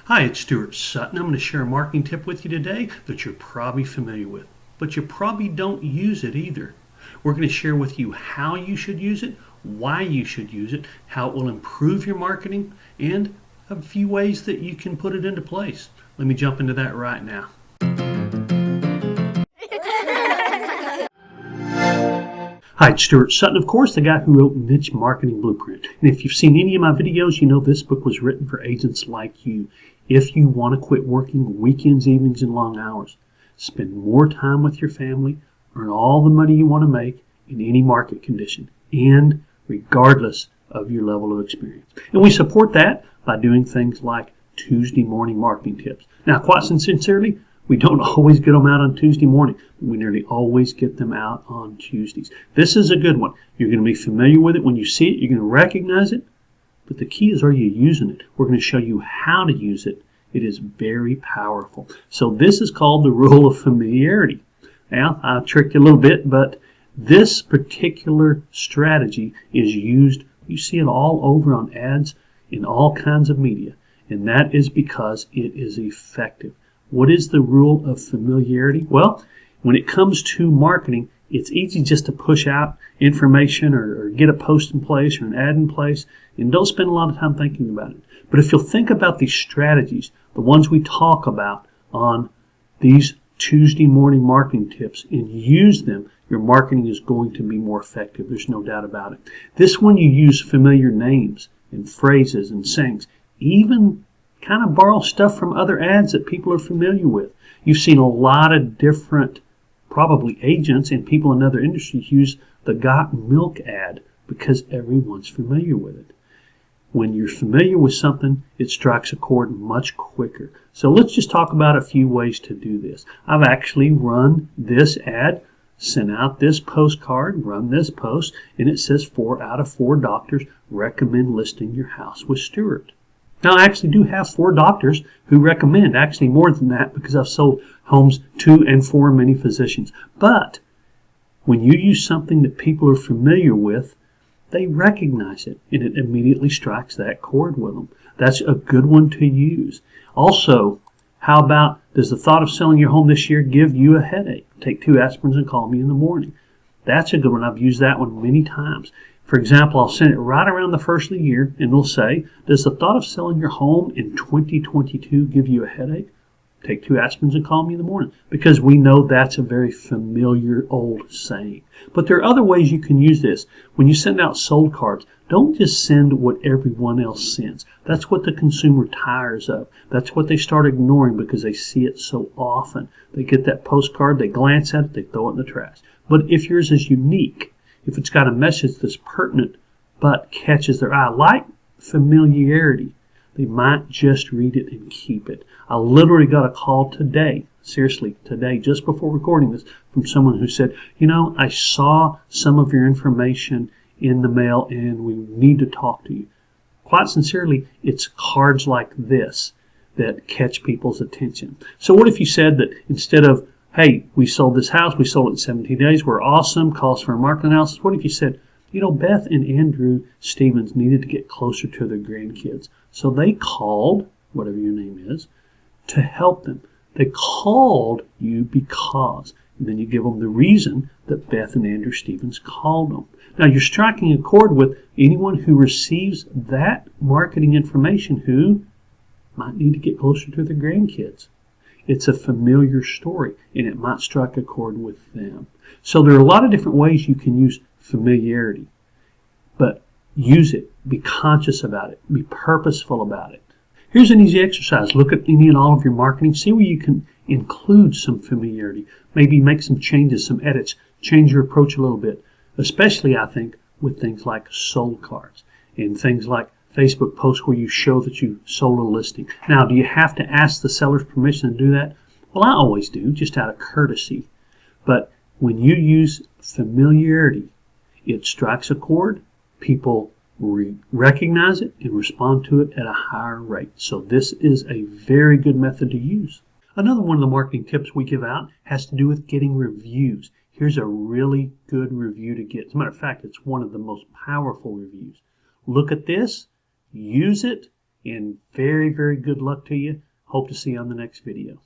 Hi, it's Stuart Sutton. I'm going to share a marketing tip with you today that you're probably familiar with, but you probably don't use it either. We're going to share with you how you should use it, why you should use it, how it will improve your marketing, and a few ways that you can put it into place. Let me jump into that right now. Hi, it's Stuart Sutton, of course, the guy who wrote Niche Marketing Blueprint. And if you've seen any of my videos, you know this book was written for agents like you. If you want to quit working weekends, evenings, and long hours, spend more time with your family, earn all the money you want to make in any market condition, and regardless of your level of experience. And we support that by doing things like Tuesday morning marketing tips. Now, quite sincerely, we don't always get them out on Tuesday morning. We nearly always get them out on Tuesdays. This is a good one. You're going to be familiar with it. When you see it, you're going to recognize it. But the key is, are you using it? We're going to show you how to use it. It is very powerful. So this is called the rule of familiarity. Now, I'll trick you a little bit, but this particular strategy is used. You see it all over on ads in all kinds of media. And that is because it is effective. What is the rule of familiarity? Well, when it comes to marketing, it's easy just to push out information or get a post in place or an ad in place, and don't spend a lot of time thinking about it. But if you'll think about these strategies, the ones we talk about on these Tuesday morning marketing tips, and use them, your marketing is going to be more effective. There's no doubt about it. This one, you use familiar names and phrases and sayings, even kind of borrow stuff from other ads that people are familiar with. You've seen a lot of different, probably agents and people in other industries use the Got Milk ad because everyone's familiar with it. When you're familiar with something, it strikes a chord much quicker. So let's just talk about a few ways to do this. I've actually run this ad, sent out this postcard, run this post, and it says 4 out of 4 doctors recommend listing your house with Stuart. Now, I actually do have 4 doctors who recommend, actually more than that, because I've sold homes to and for many physicians. But when you use something that people are familiar with, they recognize it, and it immediately strikes that chord with them. That's a good one to use. Also, how about, does the thought of selling your home this year give you a headache? Take 2 aspirins and call me in the morning. That's a good one. I've used that one many times. For example, I'll send it right around the first of the year, and it'll say, does the thought of selling your home in 2022 give you a headache? Take 2 aspirins and call me in the morning, because we know that's a very familiar old saying. But there are other ways you can use this. When you send out sold cards, don't just send what everyone else sends. That's what the consumer tires of. That's what they start ignoring because they see it so often. They get that postcard, they glance at it, they throw it in the trash. But if yours is unique, if it's got a message that's pertinent but catches their eye, like familiarity, they might just read it and keep it. I literally got a call today, seriously, today, just before recording this, from someone who said, I saw some of your information in the mail and we need to talk to you. Quite sincerely, it's cards like this that catch people's attention. So what if you said that instead of, hey, we sold this house, we sold it in 17 days, we're awesome, calls for a market analysis. What if you said, Beth and Andrew Stevens needed to get closer to their grandkids. So they called, whatever your name is, to help them. They called you because, and then you give them the reason that Beth and Andrew Stevens called them. Now you're striking a chord with anyone who receives that marketing information who might need to get closer to their grandkids. It's a familiar story, and it might strike a chord with them. So there are a lot of different ways you can use familiarity, but use it. Be conscious about it. Be purposeful about it. Here's an easy exercise. Look at any and all of your marketing. See where you can include some familiarity. Maybe make some changes, some edits. Change your approach a little bit, especially, I think, with things like sold cards and things like Facebook posts where you show that you sold a listing. Now, do you have to ask the seller's permission to do that? Well, I always do, just out of courtesy. But when you use familiarity, it strikes a chord, people recognize it and respond to it at a higher rate. So this is a very good method to use. Another one of the marketing tips we give out has to do with getting reviews. Here's a really good review to get. As a matter of fact, it's one of the most powerful reviews. Look at this, use it, And very, very good luck to you. Hope to see you on the next video.